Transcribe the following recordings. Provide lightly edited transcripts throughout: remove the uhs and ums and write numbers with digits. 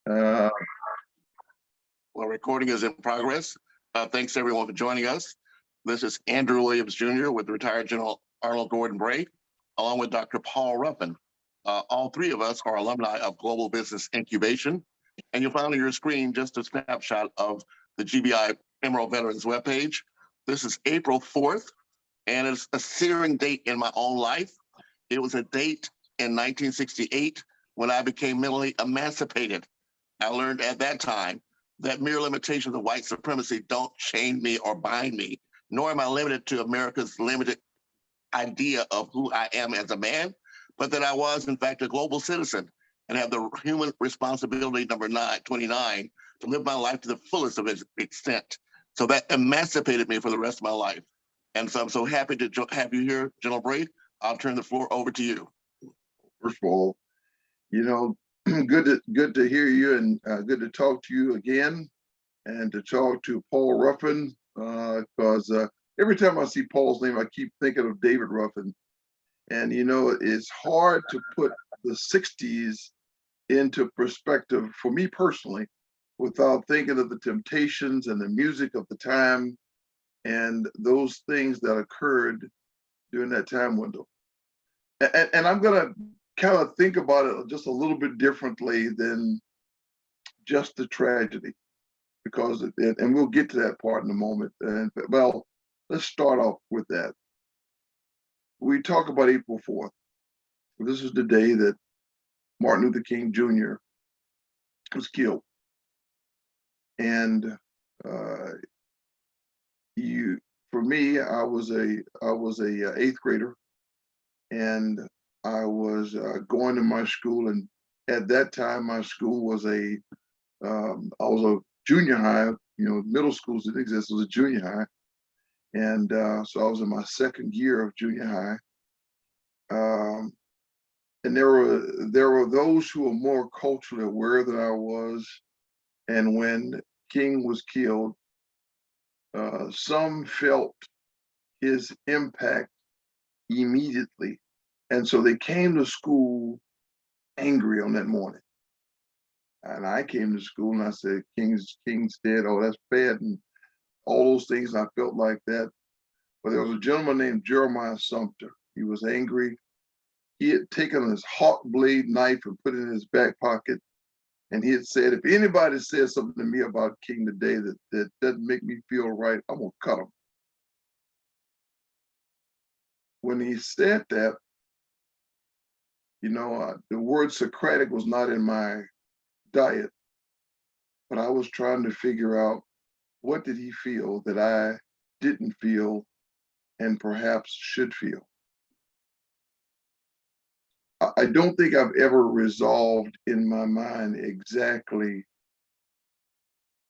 Uh, Well, recording is in progress. Thanks everyone for joining us. This is Andrew Williams Jr. with retired General Arnold Gordon Bray, along with Dr. Paul Ruffin. All three of us are alumni of Global Business Incubation. And you'll find on your screen just a snapshot of the GBI Emerald Veterans webpage. This is April 4th, and it's a searing date in my own life. It was a date in 1968 when I became mentally emancipated. I learned at that time that mere limitations of white supremacy don't chain me or bind me, nor am I limited to America's limited idea of who I am as a man, but that I was, in fact, a global citizen and have the human responsibility, number 29, to live my life to the fullest of its extent. So that emancipated me for the rest of my life. And so I'm so happy to have you here, General Bray. I'll turn the floor over to you. First of all, good to hear you, and good to talk to you again, and to talk to Paul Ruffin, because every time I see Paul's name, I keep thinking of David Ruffin. And it's hard to put the 60s into perspective for me personally without thinking of the Temptations and the music of the time and those things that occurred during that time window. And I'm gonna kind of think about it just a little bit differently than just the tragedy, because and we'll get to that part in a moment. And well, let's start off with that. We talk about April 4th. This is the day that Martin Luther King Jr. was killed. And for me, I was a eighth grader, and I was going to my school, and at that time, my school was I was a junior high. Middle schools didn't exist; it was a junior high, and so I was in my second year of junior high. And there were those who were more culturally aware than I was, and when King was killed, some felt his impact immediately. And so they came to school angry on that morning. And I came to school and I said, King's dead. Oh, that's bad. And all those things, I felt like that. But there was a gentleman named Jeremiah Sumter. He was angry. He had taken his hawk blade knife and put it in his back pocket. And he had said, if anybody says something to me about King today that doesn't make me feel right, I'm gonna cut him. When he said that, the word Socratic was not in my diet, but I was trying to figure out, what did he feel that I didn't feel and perhaps should feel? I don't think I've ever resolved in my mind exactly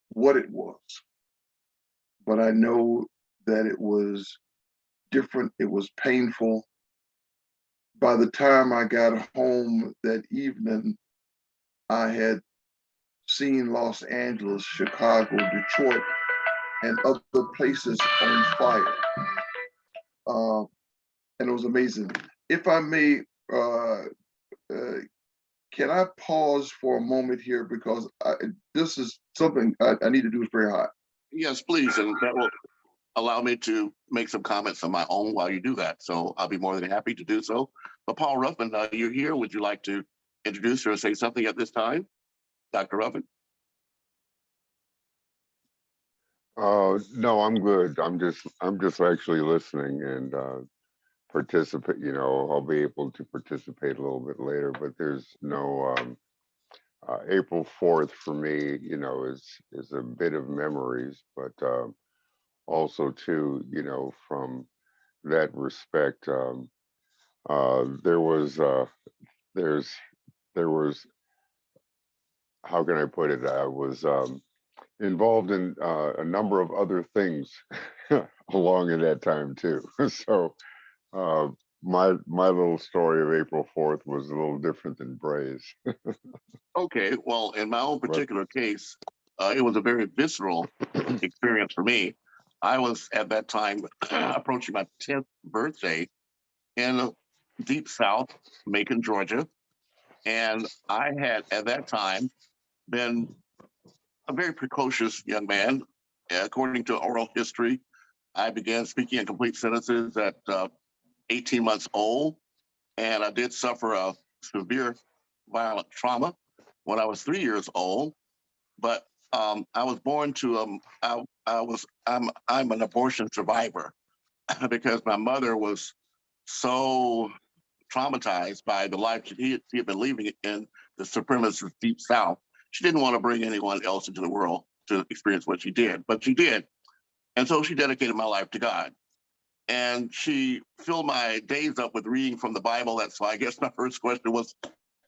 what it was, but I know that it was different, it was painful. By the time I got home that evening, I had seen Los Angeles, Chicago, Detroit, and other places on fire. And it was amazing. If I may, can I pause for a moment here, because this is something I need to do. It's very hot. Yes, please, and that will allow me to make some comments on my own while you do that. So I'll be more than happy to do so. But Paul Ruffin, you're here. Would you like to introduce or say something at this time? Dr. Ruffin? No, I'm good. I'm just actually listening and participate. I'll be able to participate a little bit later, but there's no April 4th for me, is a bit of memories, but also too, from that respect, there was, how can I put it? I was involved in a number of other things along at that time too. So my little story of April 4th was a little different than Bray's. Okay, well, in my own particular case, it was a very visceral experience for me. I was at that time approaching my 10th birthday in Deep South, Macon, Georgia. And I had at that time been a very precocious young man. According to oral history, I began speaking in complete sentences at 18 months old, and I did suffer a severe violent trauma when I was 3 years old. But I was born to I'm an abortion survivor because my mother was so traumatized by the life she had been living in the supremacist deep South. She didn't want to bring anyone else into the world to experience what she did, but she did. And so she dedicated my life to God. And she filled my days up with reading from the Bible. That's why I guess my first question was,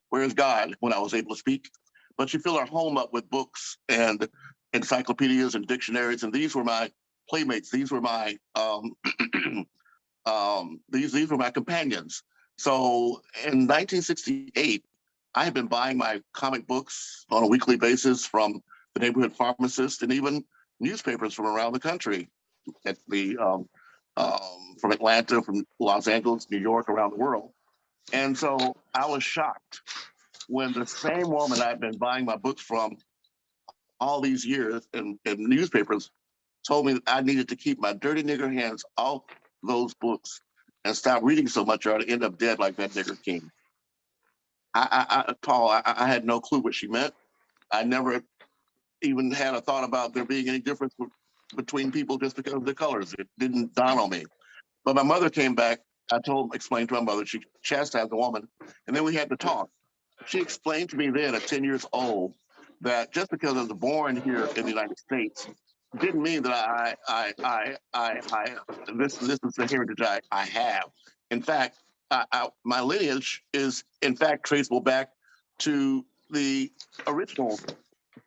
where is God, when I was able to speak? But she filled our home up with books and encyclopedias and dictionaries. And these were my playmates. These were my these were my companions. So in 1968, I had been buying my comic books on a weekly basis from the neighborhood pharmacist and even newspapers from around the country, at the from Atlanta, from Los Angeles, New York, around the world. And so I was shocked when the same woman I'd been buying my books from all these years in newspapers told me that I needed to keep my dirty nigger hands off those books and stop reading so much or I'd end up dead like that nigger king. Paul, I had no clue what she meant. I never even had a thought about there being any difference between people just because of the colors. It didn't dawn on me. But my mother came back. Explained to my mother, she chastised the woman, and then we had to talk. She explained to me then at 10 years old that just because I was born here in the United States didn't mean that this is the heritage I have. In fact, my lineage is in fact traceable back to the original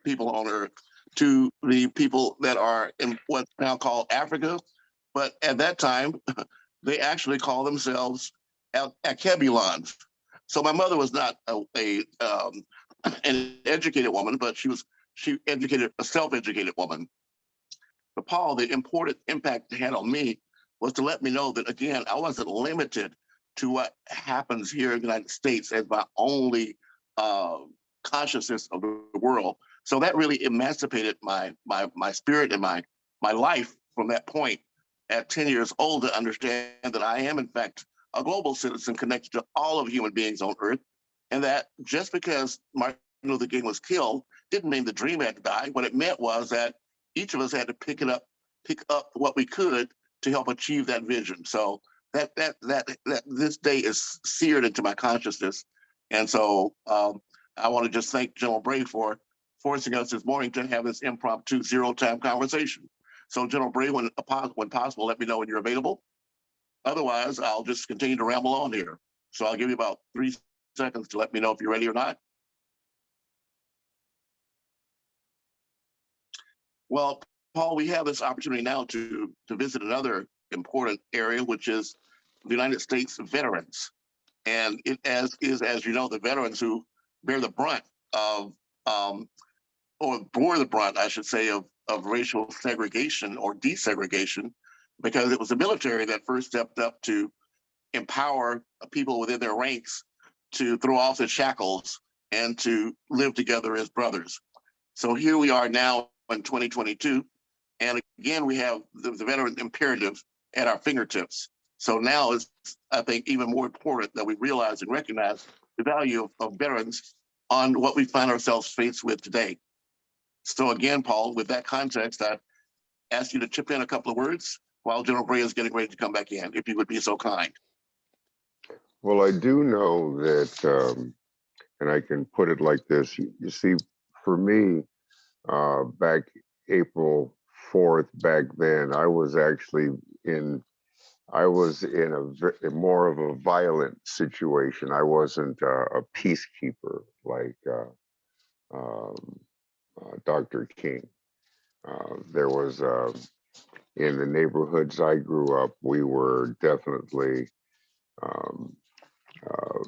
people on Earth, to the people that are in what's now called Africa. But at that time, they actually call themselves AHIABGA-TV. So my mother was not an educated woman, but she educated a self-educated woman. But Paul, the important impact it had on me was to let me know that, again, I wasn't limited to what happens here in the United States as my only consciousness of the world. So that really emancipated my spirit and my life from that point at 10 years old, to understand that I am, in fact, a global citizen connected to all of human beings on Earth. And that just because Martin Luther King was killed didn't mean the dream had to die. What it meant was that each of us had to pick up what we could to help achieve that vision. So that this day is seared into my consciousness. And so I want to just thank General Bray for forcing us this morning to have this impromptu zero-time conversation. So General Bray, when possible, let me know when you're available. Otherwise, I'll just continue to ramble on here. So I'll give you about 3 seconds to let me know if you're ready or not. Well, Paul, we have this opportunity now to visit another important area, which is the United States veterans. And it as you know, the veterans who bear the brunt of, or bore the brunt, I should say, of racial segregation or desegregation, because it was the military that first stepped up to empower people within their ranks to throw off the shackles and to live together as brothers. So here we are now in 2022, and again, we have the veteran imperative at our fingertips. So now it's, I think, even more important that we realize and recognize the value of veterans on what we find ourselves faced with today. So again, Paul, with that context, I ask you to chip in a couple of words while General Bray is getting ready to come back in, if you would be so kind. Well, I do know that, and I can put it like this. You see, for me, back April 4th, back then, I was actually in a more of a violent situation. I wasn't a peacekeeper like Dr. King. There was, in the neighborhoods I grew up, we were definitely, um, uh,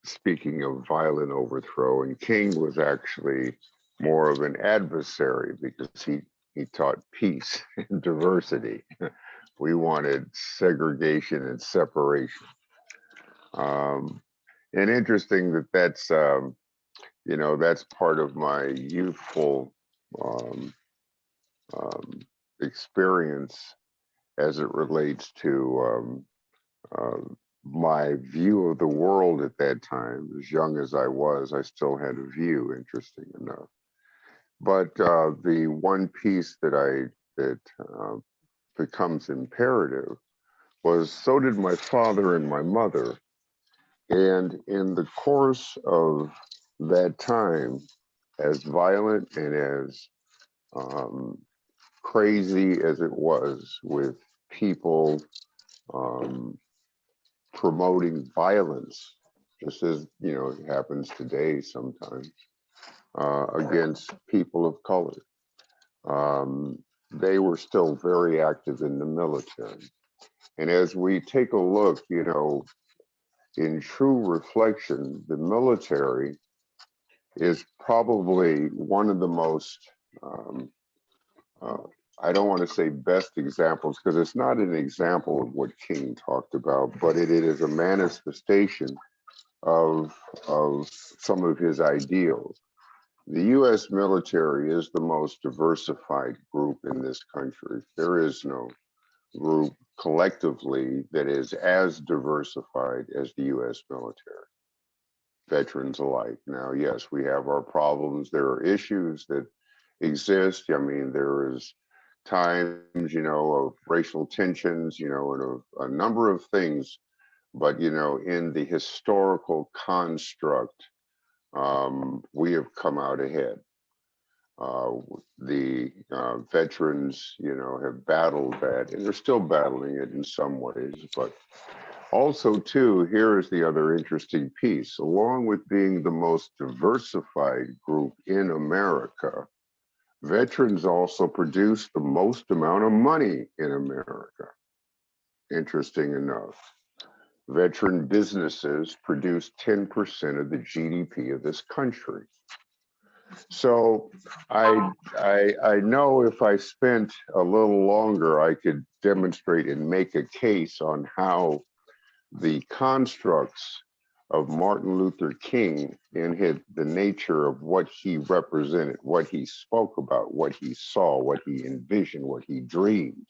speaking of violent overthrow, and King was actually more of an adversary because he taught peace and diversity. We wanted segregation and separation. And interesting that's you know, that's part of my youthful um, experience as it relates to my view of the world at that time. As young as I was, I still had a view, interesting enough. But the one piece that becomes imperative was, so did my father and my mother. And in the course of that time, as violent and as crazy as it was, with people promoting violence, just as, you know, it happens today sometimes, against people of color. They were still very active in the military. And as we take a look, you know, in true reflection, the military is probably one of the most, I don't want to say best examples, because it's not an example of what King talked about, but it is a manifestation of some of his ideals. The US military is the most diversified group in this country. There is no group collectively that is as diversified as the US military, veterans alike. Now, yes, we have our problems. There are issues that exist. I mean, there is times, you know, of racial tensions, you know, and of a number of things. But, you know, in the historical construct, we have come out ahead. The veterans, you know, have battled that, and they're still battling it in some ways. But also, too, here is the other interesting piece. Along with being the most diversified group in America, veterans also produce the most amount of money in America. Interesting enough. Veteran businesses produce 10% of the GDP of this country. So I know if I spent a little longer, I could demonstrate and make a case on how the constructs of Martin Luther King and the nature of what he represented, what he spoke about, what he saw, what he envisioned, what he dreamed,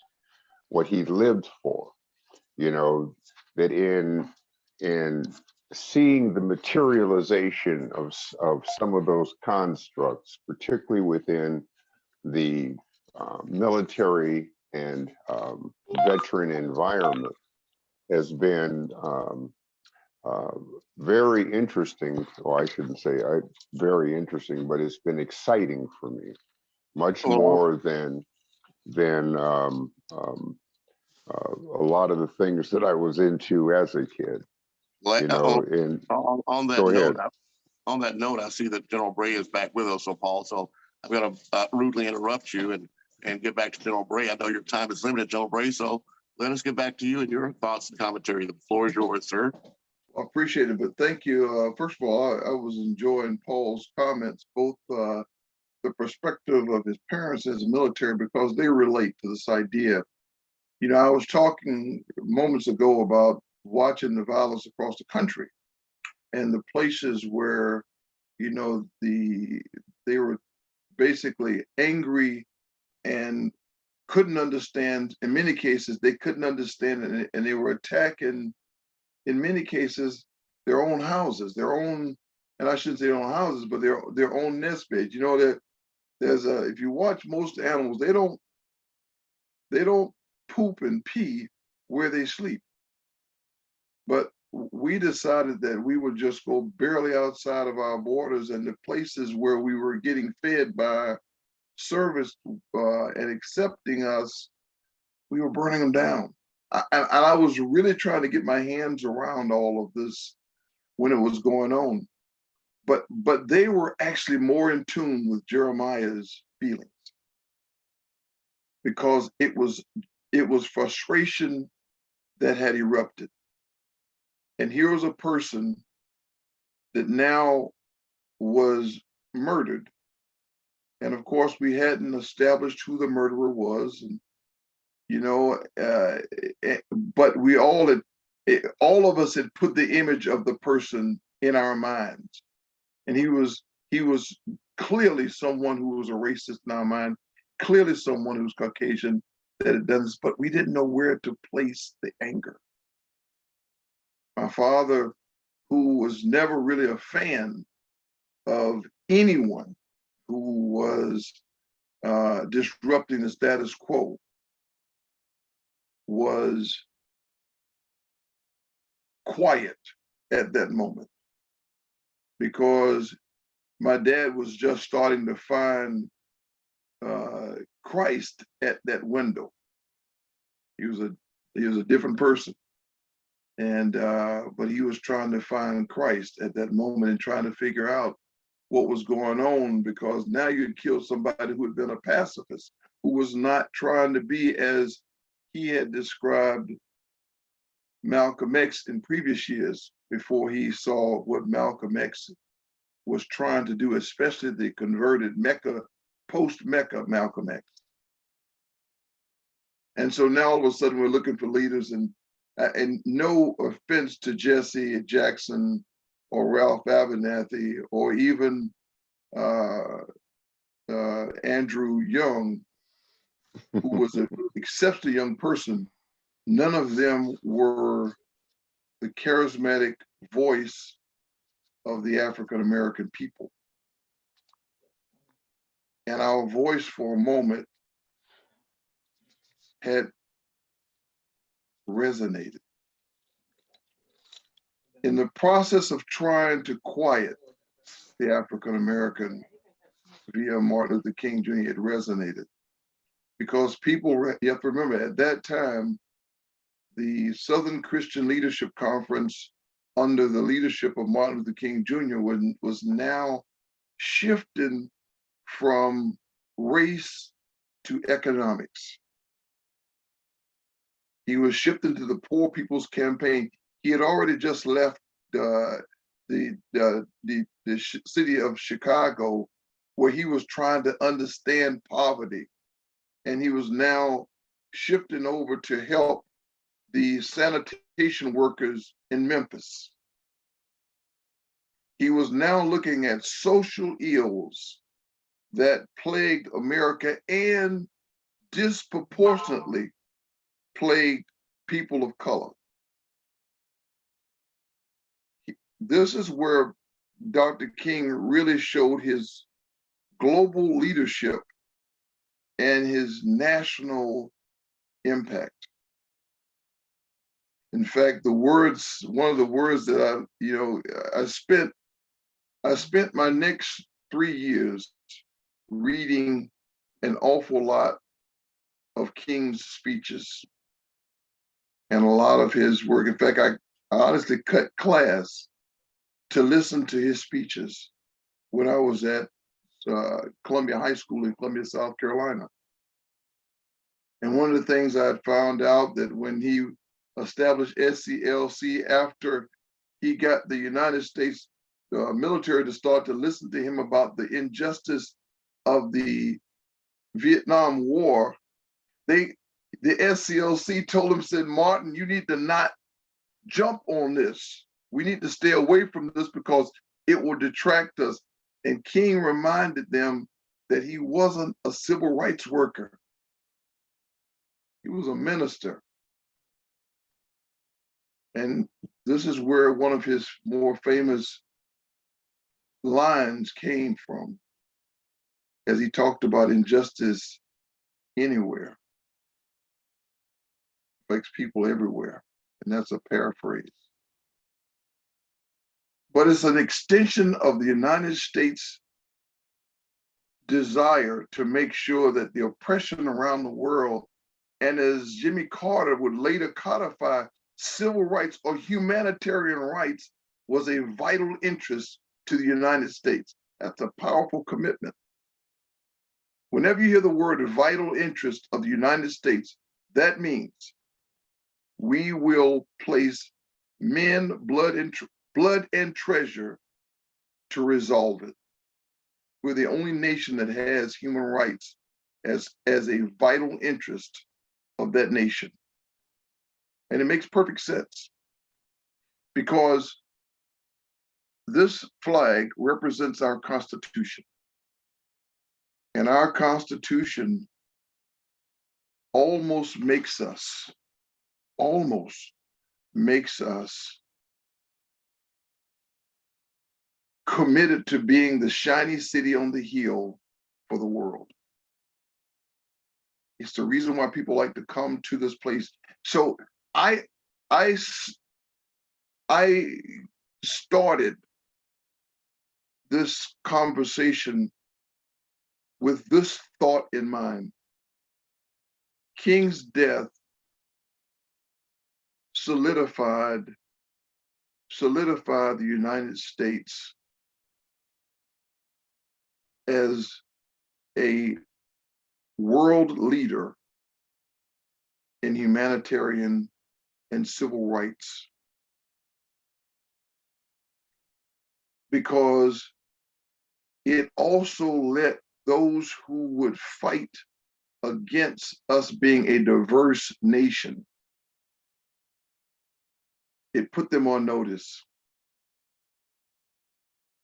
what he lived for, you know, that in seeing the materialization of some of those constructs, particularly within the military and veteran environment, has been very interesting. Well, I shouldn't say very interesting, but it's been exciting for me, much more than a lot of the things that I was into as a kid. Well, You know, on that go note, ahead. on that note, I see that General Bray is back with us, so Paul. So I'm going to rudely interrupt you and get back to General Bray. I know your time is limited, General Bray, so let us get back to you and your thoughts and commentary. The floor is yours, sir. I appreciate it, but thank you. First of all, I was enjoying Paul's comments, both the perspective of his parents as a military, because they relate to this idea. You know, I was talking moments ago about watching the violence across the country and the places where, you know, they were basically angry and couldn't understand. In many cases, they couldn't understand it, and they were attacking, in many cases, their own houses, their own, and I shouldn't say their own houses, but their own nest beds. You know, that there's if you watch most animals, they don't poop and pee where they sleep. But we decided that we would just go barely outside of our borders, and the places where we were getting fed by service and accepting us, we were burning them down. And I was really trying to get my hands around all of this when it was going on. But they were actually more in tune with Jeremiah's feelings, because it was frustration that had erupted. And here was a person that now was murdered. And of course, we hadn't established who the murderer was, and you know, but we all of us had put the image of the person in our minds. And he was He was clearly someone who was a racist in our mind, clearly someone who's Caucasian that had done this, but we didn't know where to place the anger. My father, who was never really a fan of anyone who was disrupting the status quo, was quiet at that moment, because my dad was just starting to find Christ at that window. He was a different person, and but he was trying to find Christ at that moment and trying to figure out what was going on, because now you'd killed somebody who had been a pacifist, who was not trying to be, as he had described Malcolm X in previous years, before he saw what Malcolm X was trying to do, especially the converted Mecca, post-Mecca Malcolm X. And so now all of a sudden we're looking for leaders, and no offense to Jesse Jackson or Ralph Abernathy or even Andrew Young, who was an exceptionally young person, none of them were the charismatic voice of the African American people. And our voice for a moment had resonated. In the process of trying to quiet the African American via Martin Luther King Jr., it resonated. Because people, you have to remember, at that time, the Southern Christian Leadership Conference, under the leadership of Martin Luther King Jr., was now shifting from race to economics. He was shifting to the Poor People's Campaign. He had already just left the city of Chicago, where he was trying to understand poverty. And he was now shifting over to help the sanitation workers in Memphis. He was now looking at social ills that plagued America and disproportionately plagued people of color. This is where Dr. King really showed his global leadership and his national impact. In fact, one of the words that I spent my next 3 years reading an awful lot of King's speeches and a lot of his work. In fact, I honestly cut class to listen to his speeches when I was at Columbia High School in Columbia, South Carolina. And one of the things I found out, that when he established SCLC, after he got the United States military to start to listen to him about the injustice of the Vietnam War, the SCLC told him, said, Martin, you need to not jump on this. We need to stay away from this because it will detract us. And King reminded them that he wasn't a civil rights worker. He was a minister. And this is where one of his more famous lines came from, as he talked about injustice anywhere affects people everywhere. And that's a paraphrase. But it's an extension of the United States' desire to make sure that the oppression around the world, and as Jimmy Carter would later codify, civil rights or humanitarian rights, was a vital interest to the United States. That's a powerful commitment. Whenever you hear the word vital interest of the United States, that means we will place men, blood and treasure to resolve it. We're the only nation that has human rights as a vital interest of that nation. And it makes perfect sense, because this flag represents our Constitution. And our Constitution almost makes us committed to being the shiny city on the hill for the world. It's the reason why people like to come to this place. So I started this conversation with this thought in mind. King's death solidified the United States as a world leader in humanitarian and civil rights, because it also let those who would fight against us being a diverse nation, it put them on notice,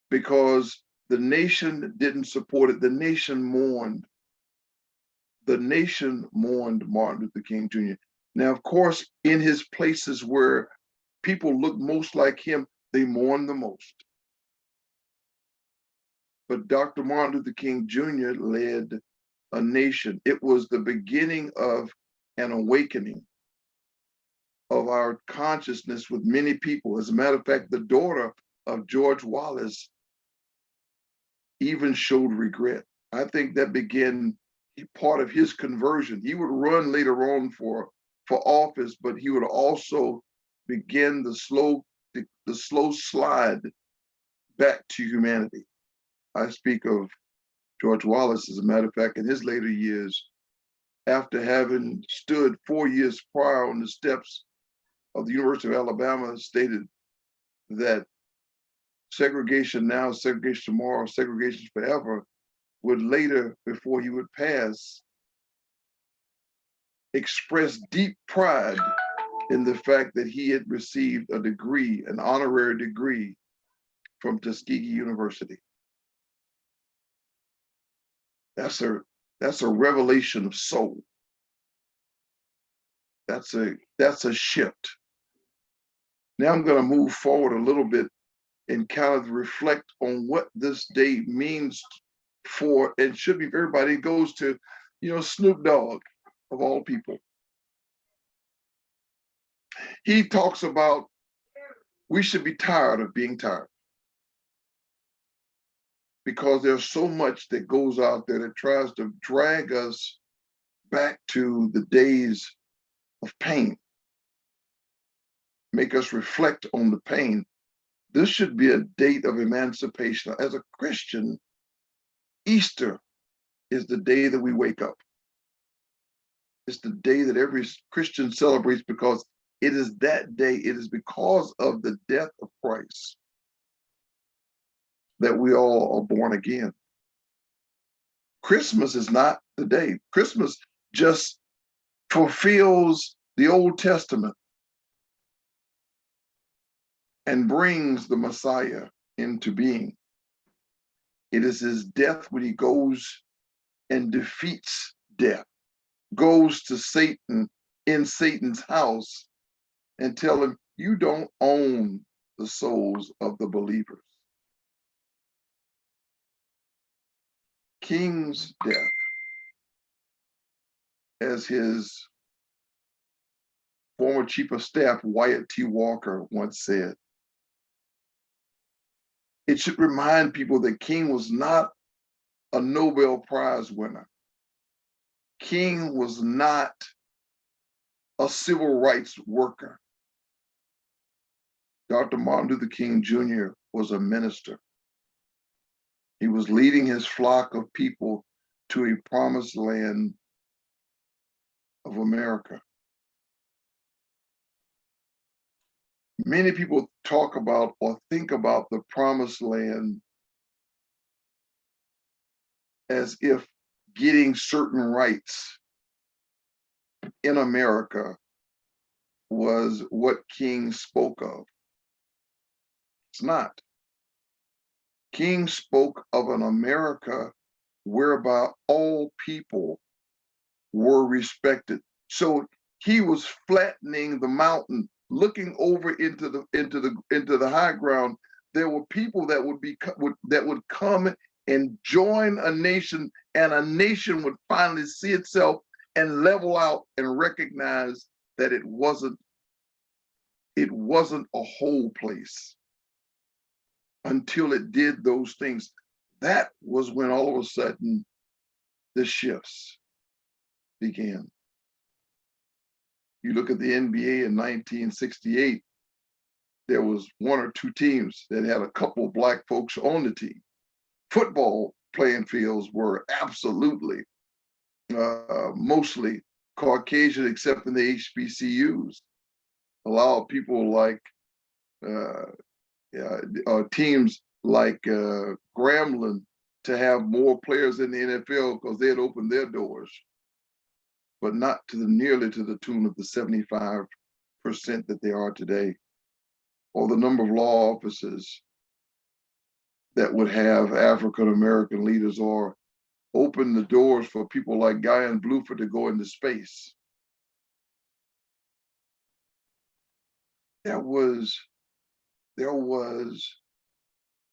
because the nation didn't support it. The nation mourned. The nation mourned Martin Luther King Jr. Now, of course, in his places where people look most like him, they mourn the most. But Dr. Martin Luther King Jr. led a nation. It was the beginning of an awakening of our consciousness with many people. As a matter of fact, the daughter of George Wallace even showed regret. I think that began part of his conversion. He would run later on for office, but he would also begin the slow slide back to humanity. I speak of George Wallace, as a matter of fact, in his later years, after having stood 4 years prior on the steps of the University of Alabama, stated that segregation now, segregation tomorrow, segregation forever, would later, before he would pass, express deep pride in the fact that he had received a degree, an honorary degree from Tuskegee University. That's a revelation of soul. That's a shift. Now I'm going to move forward a little bit and kind of reflect on what this day means for, and should be for everybody. It goes to, Snoop Dogg, of all people. He talks about we should be tired of being tired, because there's so much that goes out there that tries to drag us back to the days of pain, make us reflect on the pain. This should be a date of emancipation. As a Christian, Easter is the day that we wake up. It's the day that every Christian celebrates, because it is that day, it is because of the death of Christ that we all are born again. Christmas is not the day. Christmas just fulfills the Old Testament and brings the Messiah into being. It is his death when he goes and defeats death, goes to Satan in Satan's house and tell him, you don't own the souls of the believers. King's death, as his former chief of staff, Wyatt T. Walker, once said, it should remind people that King was not a Nobel Prize winner. King was not a civil rights worker. Dr. Martin Luther King Jr. was a minister. He was leading his flock of people to a promised land of America. Many people talk about or think about the promised land as if getting certain rights in America was what King spoke of. It's not. King spoke of an America whereby all people were respected. So he was flattening the mountain, looking over into the high ground. There were people that would come and join a nation, and a nation would finally see itself and level out and recognize that it wasn't a whole place until it did those things. That was when all of a sudden the shifts began. You look at the NBA in 1968, there was one or two teams that had a couple of Black folks on the team. Football playing fields were absolutely mostly Caucasian, except in the HBCUs. Allowed people like teams like Grambling to have more players in the NFL because they had opened their doors, but not nearly to the tune of the 75% that they are today, or the number of law offices that would have African American leaders, or open the doors for people like Guy and Bluford to go into space. There was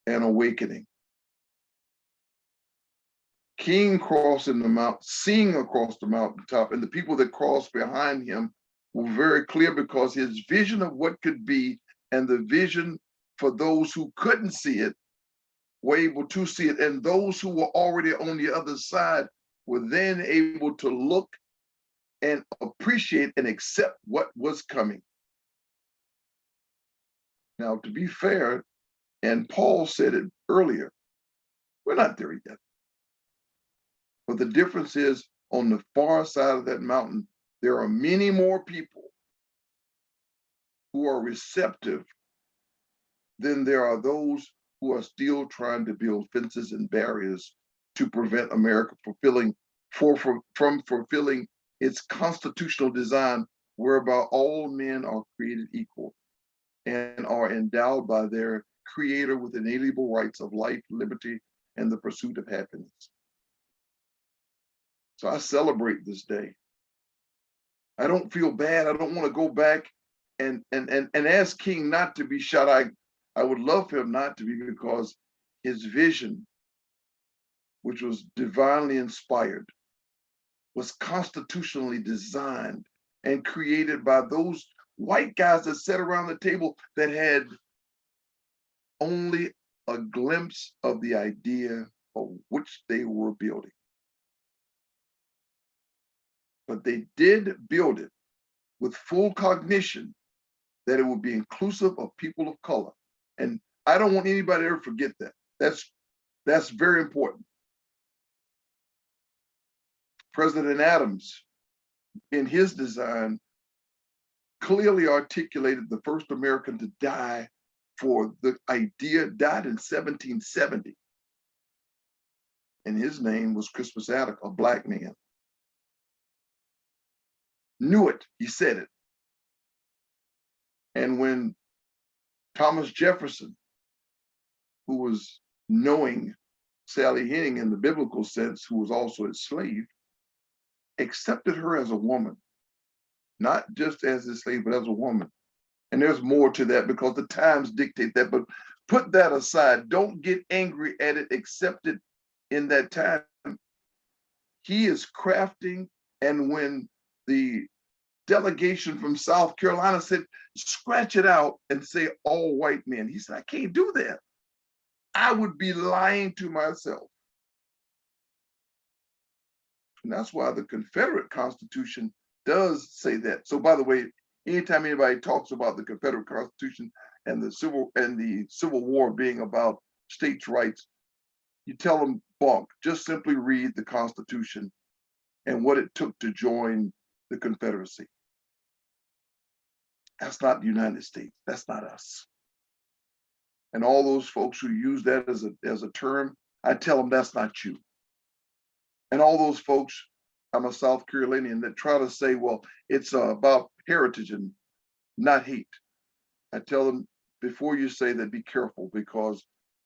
an awakening. King crossing the mountain, seeing across the mountaintop, and the people that crossed behind him were very clear, because his vision of what could be and the vision for those who couldn't see it were able to see it, and those who were already on the other side were then able to look and appreciate and accept what was coming. Now, to be fair, and Paul said it earlier, we're not there yet. But the difference is, on the far side of that mountain, there are many more people who are receptive than there are those who are still trying to build fences and barriers to prevent America from fulfilling its constitutional design, whereby all men are created equal and are endowed by their creator with inalienable rights of life, liberty, and the pursuit of happiness. So I celebrate this day. I don't feel bad. I don't want to go back and ask King not to be shot. I would love for him not to be, because his vision, which was divinely inspired, was constitutionally designed and created by those white guys that sat around the table that had only a glimpse of the idea of which they were building. But they did build it with full cognition that it would be inclusive of people of color. And I don't want anybody to ever forget that. That's very important. President Adams, in his design, clearly articulated the first American to die for the idea, died in 1770. And his name was Crispus Attucks, a Black man. Knew it, he said it. And when Thomas Jefferson, who was knowing Sally Henning in the biblical sense, who was also a slave, accepted her as a woman, not just as a slave, but as a woman. And there's more to that because the times dictate that, but put that aside. Don't get angry at it, accept it in that time. He is crafting, and when the delegation from South Carolina said, scratch it out and say all white men, he said, I can't do that. I would be lying to myself. And that's why the Confederate Constitution does say that. So by the way, anytime anybody talks about the Confederate Constitution and the Civil War being about states' rights, you tell them bunk. Just simply read the Constitution and what it took to join the Confederacy. That's not the United States. That's not us. And all those folks who use that as a term, I tell them that's not you. And all those folks, I'm a South Carolinian, that try to say, well, it's about heritage and not hate. I tell them, before you say that, be careful, because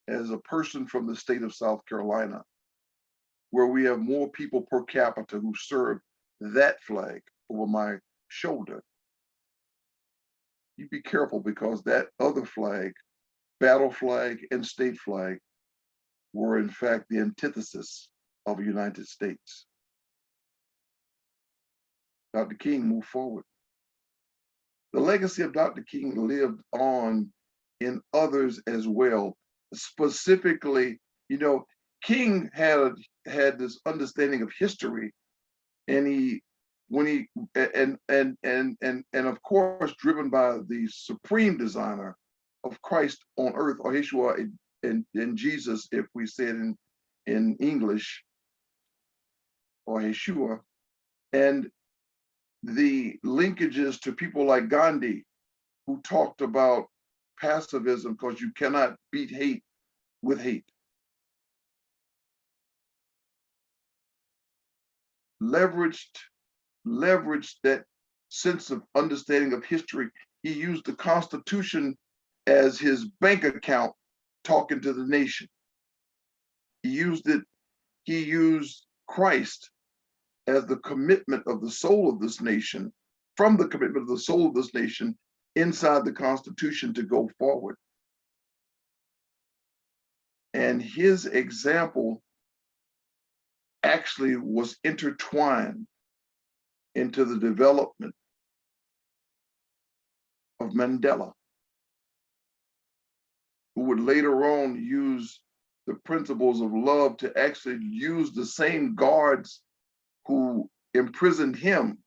as a person from the state of South Carolina, where we have more people per capita who serve that flag over my shoulder. You be careful, because that other flag, battle flag and state flag, were in fact the antithesis of the United States. Dr. King moved forward. The legacy of Dr. King lived on in others as well. Specifically, you know, King had this understanding of history, and of course, driven by the supreme designer of Christ on earth, or Yeshua in Jesus, if we say it in English, or Yeshua, and the linkages to people like Gandhi, who talked about pacifism, because you cannot beat hate with hate. Leveraged that sense of understanding of history. He used the Constitution as his bank account, talking to the nation. He used Christ as the commitment of the soul of this nation, from the commitment of the soul of this nation inside the Constitution to go forward. And his example actually was intertwined into the development of Mandela, who would later on use the principles of love to actually use the same guards who imprisoned him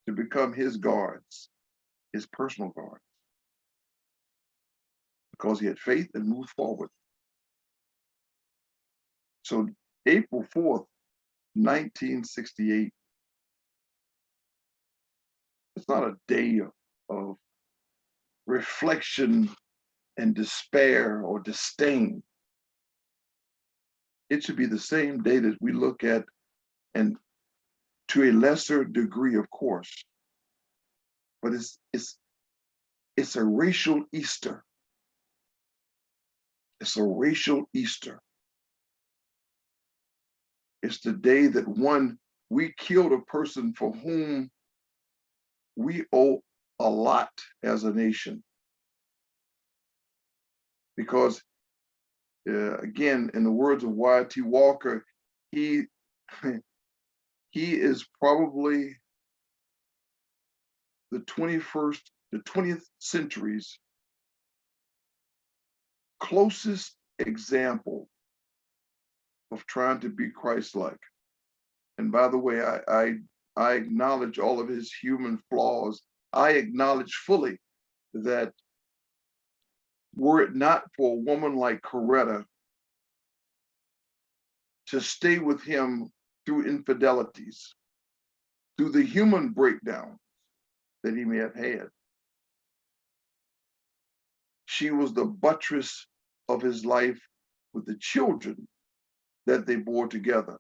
to become his guards, his personal guards, because he had faith and moved forward. So April 4th, 1968, it's not a day of reflection and despair or disdain. It should be the same day that we look at, and to a lesser degree, of course, but it's a racial Easter. It's a racial Easter. It's the day that we killed a person for whom we owe a lot as a nation. Because again, in the words of Y.T. Walker, he is probably the 20th century's closest example of trying to be Christ-like. And by the way, I acknowledge all of his human flaws. I acknowledge fully that were it not for a woman like Coretta to stay with him through infidelities, through the human breakdown that he may have had, she was the buttress of his life with the children that they bore together,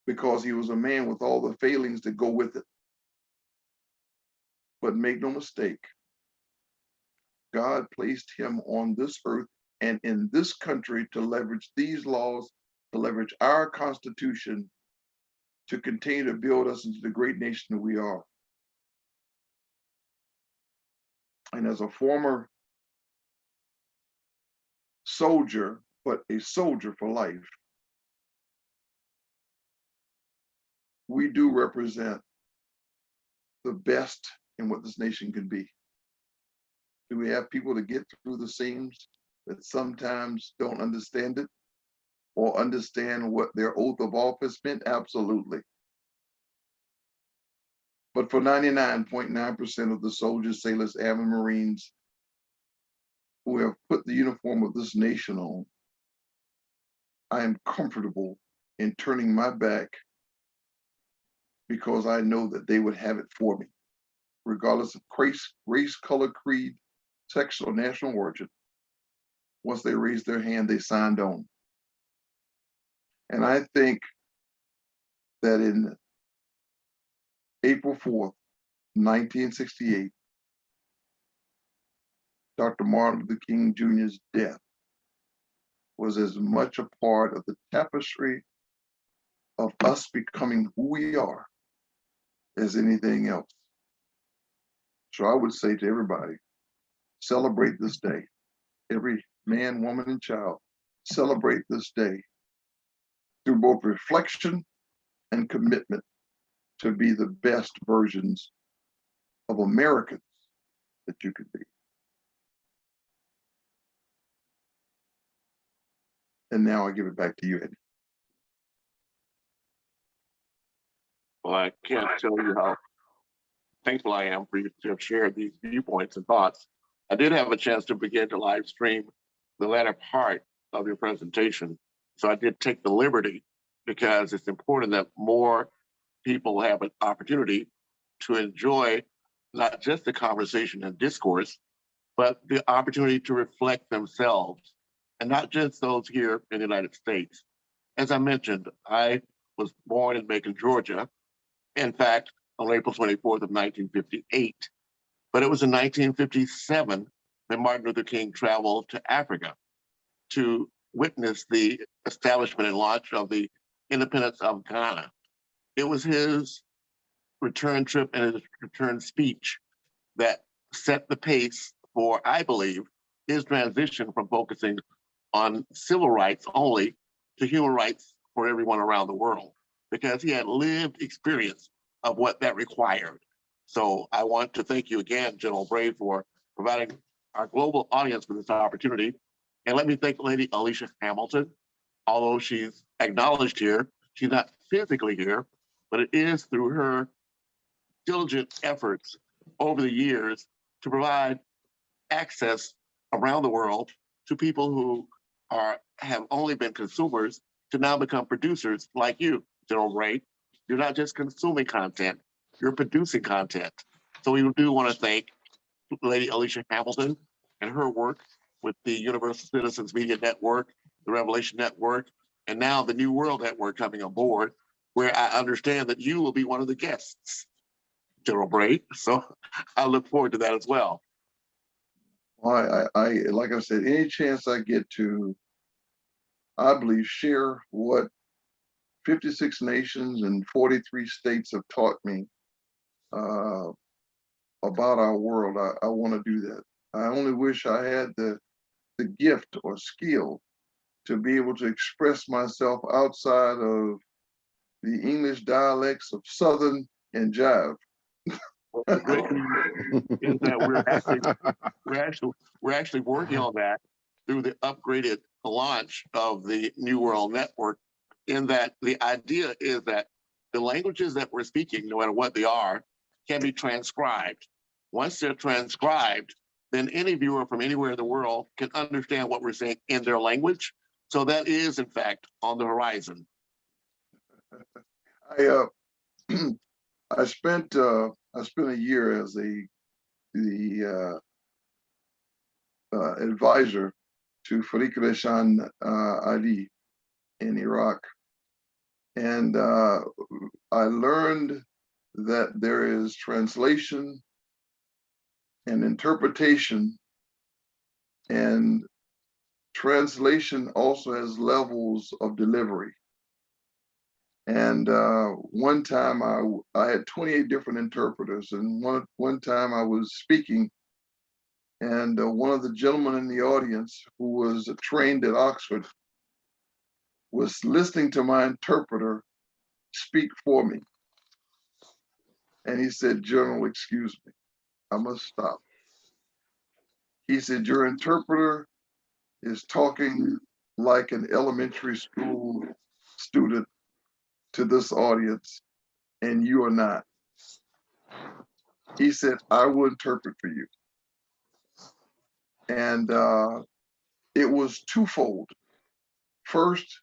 because he was a man with all the failings that go with it. But make no mistake, God placed him on this earth and in this country to leverage these laws, to leverage our Constitution, to continue to build us into the great nation that we are. And as a former soldier, but a soldier for life, we do represent the best in what this nation can be. Do we have people that get through the seams that sometimes don't understand it or understand what their oath of office meant? Absolutely. But for 99.9% of the soldiers, sailors, airmen, Marines who have put the uniform of this nation on, I am comfortable in turning my back, because I know that they would have it for me, regardless of race, color, creed, sex, or national origin. Once they raised their hand, they signed on. And I think that in April 4th, 1968, Dr. Martin Luther King Jr.'s death was as much a part of the tapestry of us becoming who we are as anything else. So I would say to everybody, celebrate this day. Every man, woman, and child, celebrate this day through both reflection and commitment to be the best versions of Americans that you could be. And now I give it back to you, Eddie. Well, I can't tell you how thankful I am for you to have shared these viewpoints and thoughts. I did have a chance to begin to live stream the latter part of your presentation. So I did take the liberty because it's important that more people have an opportunity to enjoy not just the conversation and discourse, but the opportunity to reflect themselves, and not just those here in the United States. As I mentioned, I was born in Macon, Georgia. In fact, on April 24th of 1958. But it was in 1957 that Martin Luther King traveled to Africa to witness the establishment and launch of the independence of Ghana. It was his return trip and his return speech that set the pace for, I believe, his transition from focusing on civil rights only to human rights for everyone around the world, because he had lived experience of what that required. So I want to thank you again, General Bray, for providing our global audience with this opportunity. And let me thank Lady Alicia Hamilton. Although she's acknowledged here, she's not physically here, but it is through her diligent efforts over the years to provide access around the world to people who have only been consumers to now become producers like you, General Bray. You're not just consuming content, you're producing content. So we do want to thank Lady Alicia Hamilton and her work with the Universal Citizens Media Network, the Revelation Network, and now the New World Network coming on board, where I understand that you will be one of the guests, General Bray. So I look forward to that as well. I like I said, any chance I get to, I believe, share what 56 nations and 43 states have taught me about our world. I want to do that. I only wish I had the gift or skill to be able to express myself outside of the English dialects of Southern and Jive. The great news is that we're actually working on that through the upgraded launch of the New World Network, in that the idea is that the languages that we're speaking, no matter what they are, can be transcribed. Once they're transcribed, then any viewer from anywhere in the world can understand what we're saying in their language. So that is, in fact, on the horizon. I spent a year as the advisor to Farik Reshan Ali in Iraq, and I learned that there is translation and interpretation, and translation also has levels of delivery. And one time I had 28 different interpreters, and one time I was speaking, and one of the gentlemen in the audience who was trained at Oxford was listening to my interpreter speak for me. And he said, "General, excuse me, I must stop." He said, "Your interpreter is talking like an elementary school student to this audience, and you are not." He said, "I will interpret for you." And it was twofold. First,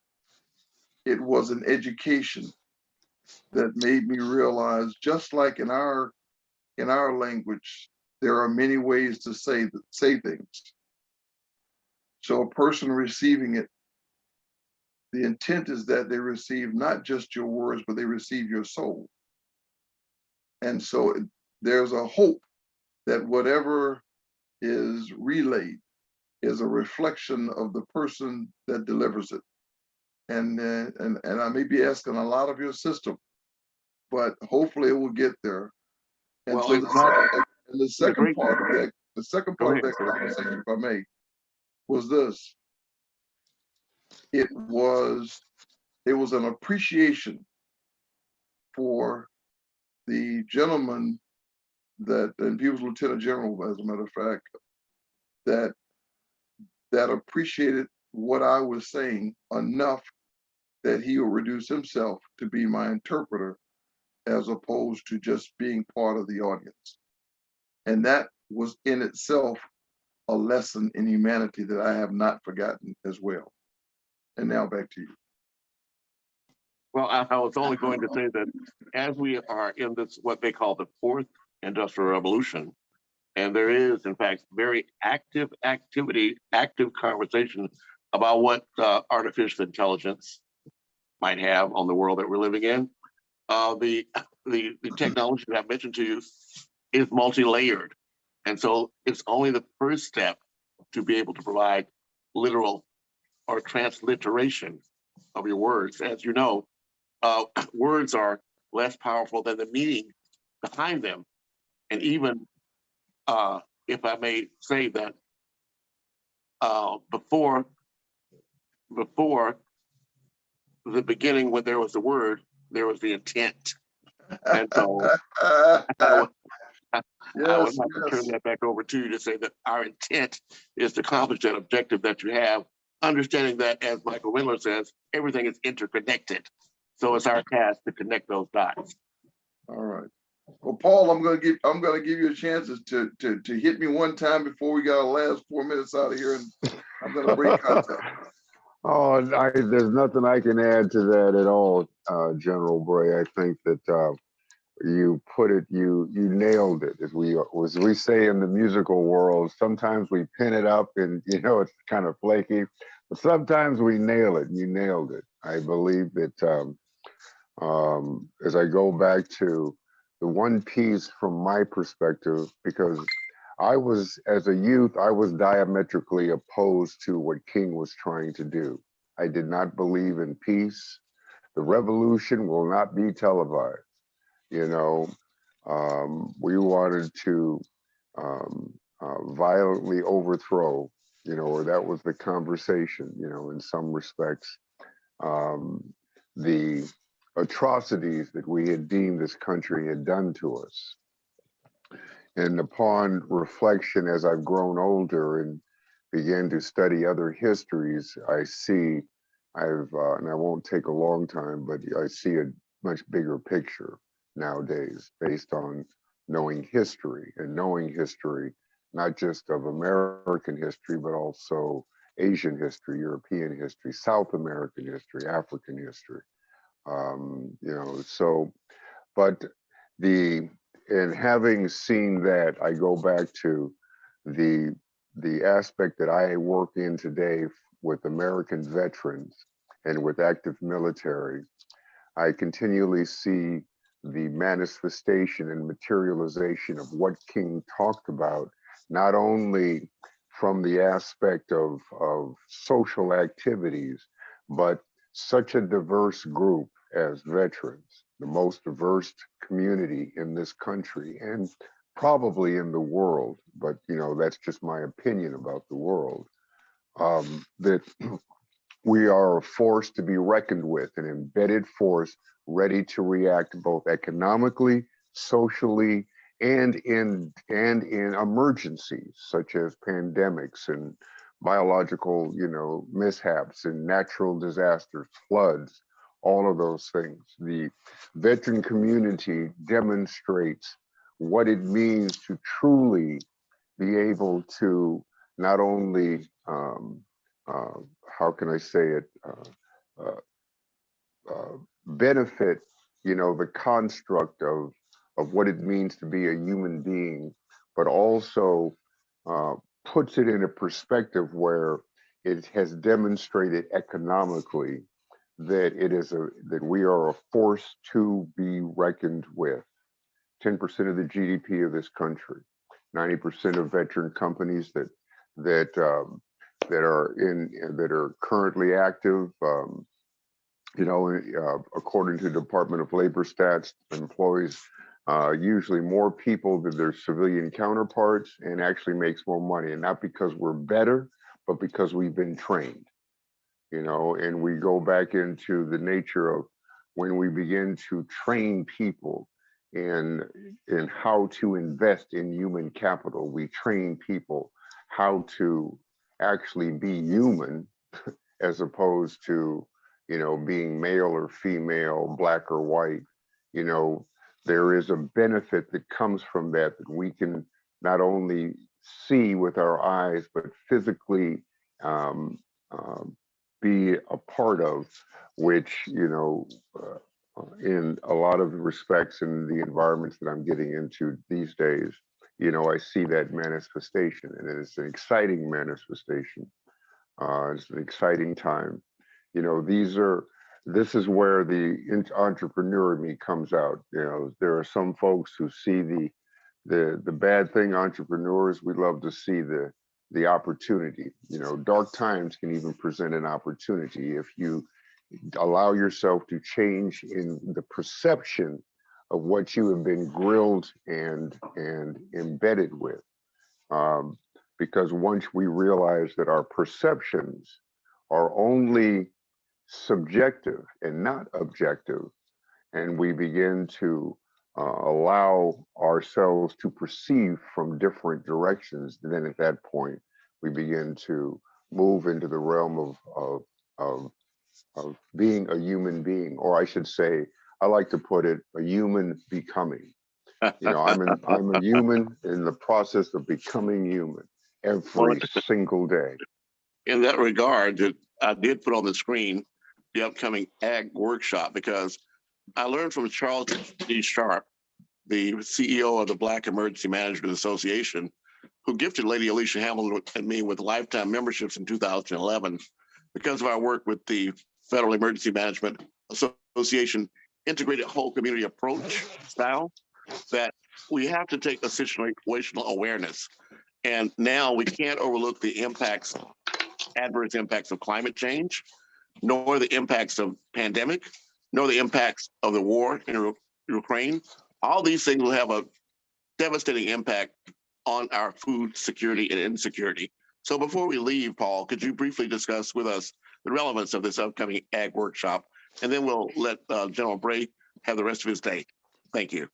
it was an education that made me realize, just like in our language, there are many ways to say things. So a person receiving it, the intent is that they receive not just your words, but they receive your soul. And so there's a hope that whatever is relayed is a reflection of the person that delivers it. And I may be asking a lot of your system, but hopefully it will get there. And Well, so it's not the second great. part of that, the second Go part of ahead, that sir. conversation, if I may, was this. It was an appreciation for the gentleman that, and he was Lieutenant General, as a matter of fact, that appreciated what I was saying enough that he would reduce himself to be my interpreter as opposed to just being part of the audience. And that was in itself a lesson in humanity that I have not forgotten as well. And now back to you. Well, I was only going to say that as we are in this, what they call the fourth industrial revolution, and there is, in fact, very active conversation about what artificial intelligence might have on the world that we're living in. The technology that I mentioned to you is multi-layered. And so it's only the first step to be able to provide literal or transliteration of your words. As you know, words are less powerful than the meaning behind them. And even if I may say that before the beginning, when there was the word, there was the intent. And so I would have to turn that back over to you to say that our intent is to accomplish that objective that you have, understanding that, as Michael Wendler says, everything is interconnected. So it's our task to connect those dots. All right. Well, Paul, I'm gonna give you a chance to hit me one time before we got our last 4 minutes out of here, and I'm gonna break contact. Oh, there's nothing I can add to that at all, General Bray. I think that you put it, you nailed it. As we say in the musical world, sometimes we pin it up and it's kind of flaky, but sometimes we nail it. You nailed it. I believe that as I go back to the one piece from my perspective, because as a youth, I was diametrically opposed to what King was trying to do. I did not believe in peace. The revolution will not be televised. We wanted to violently overthrow, or that was the conversation, in some respects, the atrocities that we had deemed this country had done to us. And upon reflection, as I've grown older and began to study other histories, I see and I won't take a long time, but I see a much bigger picture nowadays based on knowing history, not just of American history, but also Asian history, European history, South American history, African history. But and having seen that, I go back to the aspect that I work in today with American veterans and with active military. I continually see the manifestation and materialization of what King talked about, not only from the aspect of social activities, but such a diverse group as veterans, the most diverse community in this country and probably in the world, but that's just my opinion about the world, that we are a force to be reckoned with, an embedded force ready to react both economically, socially, and in emergencies such as pandemics and biological, mishaps and natural disasters, floods, all of those things. The veteran community demonstrates what it means to truly be able to not only how can I say it, benefit, the construct of what it means to be a human being, but also puts it in a perspective where it has demonstrated economically that that we are a force to be reckoned with. 10% of the GDP of this country. 90% of veteran companies that are currently active. According to Department of Labor stats, employs usually more people than their civilian counterparts and actually makes more money. And not because we're better, but because we've been trained, and we go back into the nature of when we begin to train people in how to invest in human capital. We train people how to actually be human as opposed to, being male or female, black or white. There is a benefit that comes from that we can not only see with our eyes, but physically be a part of, which, in a lot of respects in the environments that I'm getting into these days, I see that manifestation, and it's an exciting manifestation. It's an exciting time. This is where the entrepreneur in me comes out. There are some folks who see the bad thing, entrepreneurs, we love to see the opportunity. Dark times can even present an opportunity if you allow yourself to change in the perception of what you have been grilled and embedded with. Because once we realize that our perceptions are only subjective and not objective, and we begin to allow ourselves to perceive from different directions, then at that point we begin to move into the realm of being a human being, or I should say, I like to put it, a human becoming. I'm a human in the process of becoming human every single day. In that regard, I did put on the screen the upcoming Ag Workshop, because I learned from Charles D. Sharp, the CEO of the Black Emergency Management Association, who gifted Lady Alicia Hamilton and me with lifetime memberships in 2011 because of our work with the Federal Emergency Management Association integrated whole community approach style, that we have to take a situational awareness. And now we can't overlook the adverse impacts of climate change, nor the impacts of pandemic, nor the impacts of the war in Ukraine. All these things will have a devastating impact on our food security and insecurity. So before we leave, Paul, could you briefly discuss with us the relevance of this upcoming Ag Workshop? And then we'll let General Bray have the rest of his day. Thank you.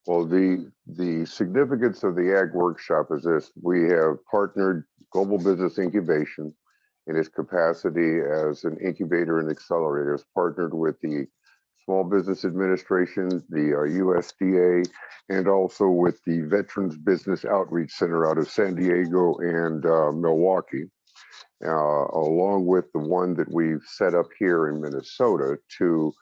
Well, the significance of the Ag Workshop is this: we have partnered Global Business Incubation in its capacity as an incubator and accelerator, has partnered with the Small Business Administration, the USDA, and also with the Veterans Business Outreach Center out of San Diego and Milwaukee, along with the one that we've set up here in Minnesota to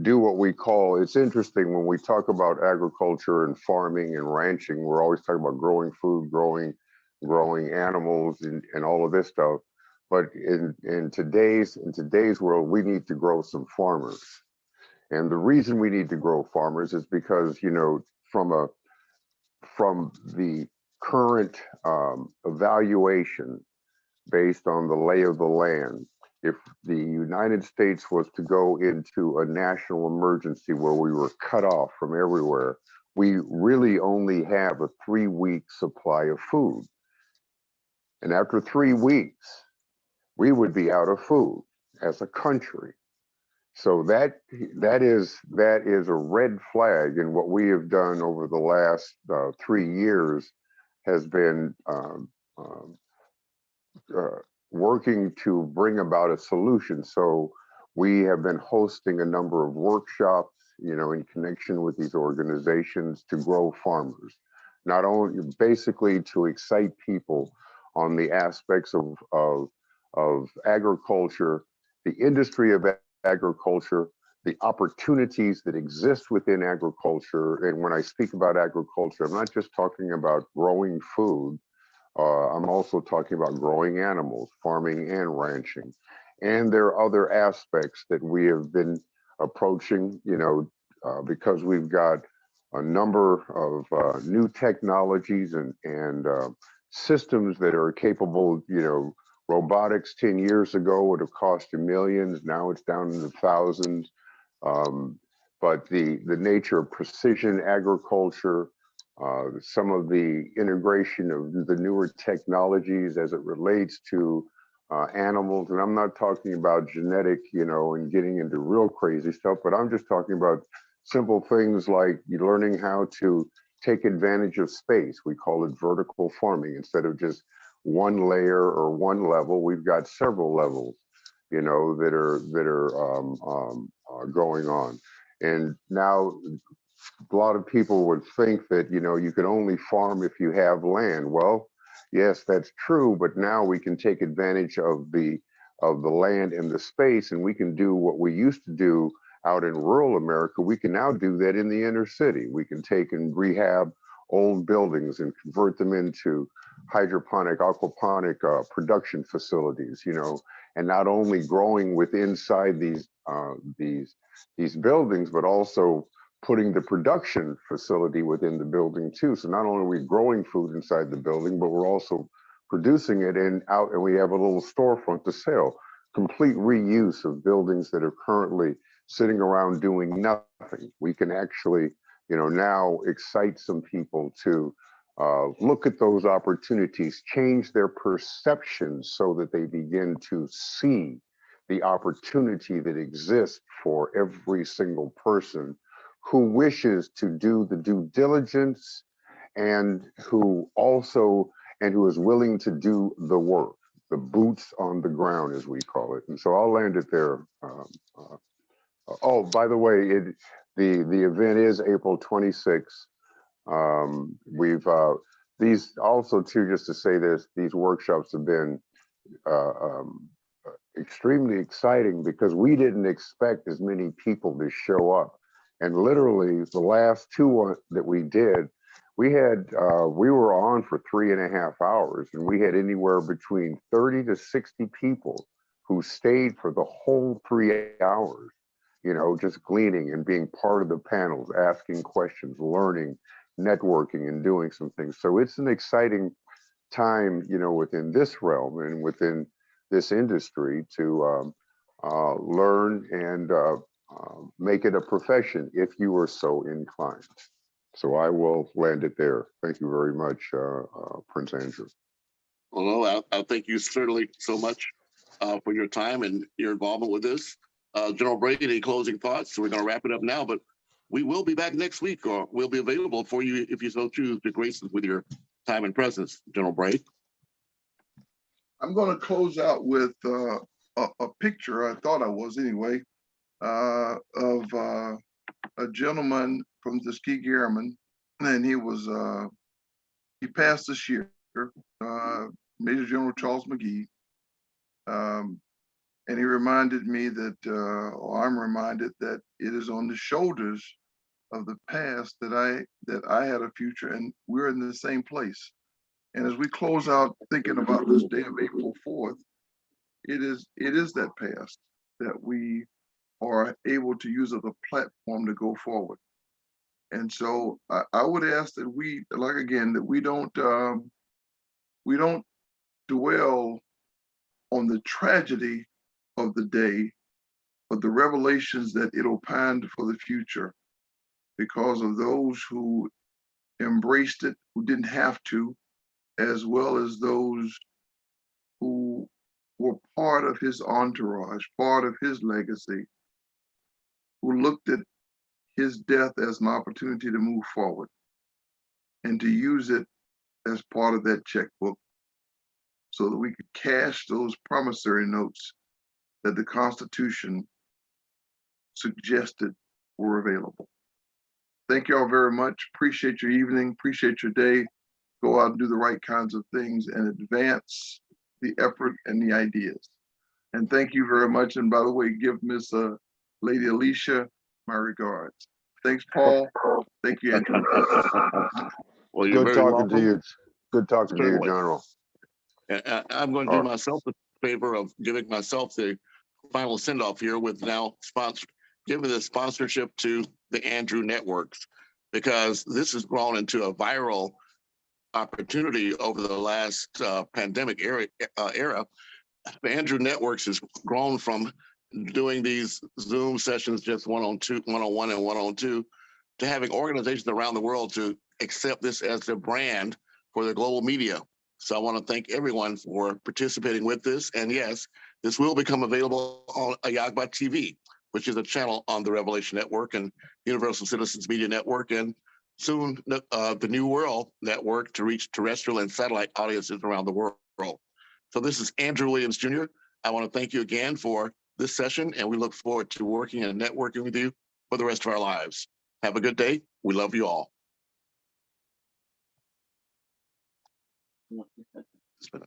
do what we call, it's interesting when we talk about agriculture and farming and ranching, we're always talking about growing food, growing animals and all of this stuff. But in today's world, we need to grow some farmers. And the reason we need to grow farmers is because, from the current evaluation based on the lay of the land, if the United States was to go into a national emergency where we were cut off from everywhere, we really only have a 3-week supply of food. And after 3 weeks, we would be out of food as a country. So that is a red flag. And what we have done over the last 3 years has been working to bring about a solution. So we have been hosting a number of workshops, in connection with these organizations to grow farmers, not only basically to excite people on the aspects of agriculture, the industry of agriculture, the opportunities that exist within agriculture. And when I speak about agriculture, I'm not just talking about growing food. I'm also talking about growing animals, farming and ranching. And there are other aspects that we have been approaching, because we've got a number of new technologies and systems that are capable, robotics 10 years ago would have cost you millions. Now it's down in the thousands. But the nature of precision agriculture, some of the integration of the newer technologies as it relates to animals, and I'm not talking about genetic, and getting into real crazy stuff, but I'm just talking about simple things like learning how to take advantage of space. We call it vertical farming. Instead of just one layer or one level, we've got several levels, that are going on. And now a lot of people would think that, you can only farm if you have land. Well, yes, that's true, but now we can take advantage of the land and the space, and we can do what we used to do out in rural America. We can now do that in the inner city. We can take and rehab old buildings and convert them into hydroponic, aquaponic production facilities, and not only growing with inside these buildings, but also putting the production facility within the building too. So not only are we growing food inside the building, but we're also producing it and we have a little storefront to sell. Complete reuse of buildings that are currently sitting around doing nothing. We can actually, now excite some people to look at those opportunities, change their perceptions so that they begin to see the opportunity that exists for every single person who wishes to do the due diligence and who is willing to do the work, the boots on the ground, as we call it. And so I'll land it there. Oh, by the way, the event is April 26th. We've these also too, just to say this, these workshops have been extremely exciting because we didn't expect as many people to show up. And literally the last two that we did, we were on for 3.5 hours, and we had anywhere between 30 to 60 people who stayed for the whole 3 hours, just gleaning and being part of the panels, asking questions, learning, networking, and doing some things. So it's an exciting time, within this realm and within this industry to learn and make it a profession if you are so inclined. So I will land it there. Thank you very much, Prince Andrew. Well, I thank you certainly so much for your time and your involvement with this. General Brady, any closing thoughts? So we're going to wrap it up now, but we will be back next week, or we'll be available for you if you so choose to grace us with your time and presence, General Brady. I'm going to close out with a picture, I thought I was anyway, of a gentleman from Tuskegee Airmen, and he passed this year, Major General Charles McGee, and he reminded me that, or I'm reminded that it is on the shoulders of the past that I had a future, and we're in the same place. And as we close out thinking about this day of April 4th, it is that past that we are able to use as a platform to go forward. And so I would ask that we, like again, that we don't dwell on the tragedy of the day, but the revelations that it opined for the future, because of those who embraced it, who didn't have to, as well as those who were part of his entourage, part of his legacy, who looked at his death as an opportunity to move forward and to use it as part of that checkbook so that we could cash those promissory notes that the Constitution suggested were available. Thank you all very much. Appreciate your evening, appreciate your day. Go out and do the right kinds of things and advance the effort and the ideas. And thank you very much. And by the way, give Miss Lady Alicia my regards. Thanks, Paul. Thank you, Andrew. Well, you're Good very talking to you. Good talking to you, Certainly. General. I'm going to do myself the favor of giving myself the final send-off here with now giving the sponsorship to the Andrew Networks. because this has grown into a viral opportunity over the last pandemic era. The Andrew Networks has grown from doing these Zoom sessions just one-on-one and one-on-two to having organizations around the world to accept this as their brand for their global media. So I want to thank everyone for participating with this. And yes, this will become available on AHIABGA-TV, which is a channel on the Revelation Network and Universal Citizens Media Network, and soon the New World Network to reach terrestrial and satellite audiences around the world. So this is Andrew Williams, Jr. I want to thank you again for this session, and we look forward to working and networking with you for the rest of our lives. Have a good day. We love you all. It's been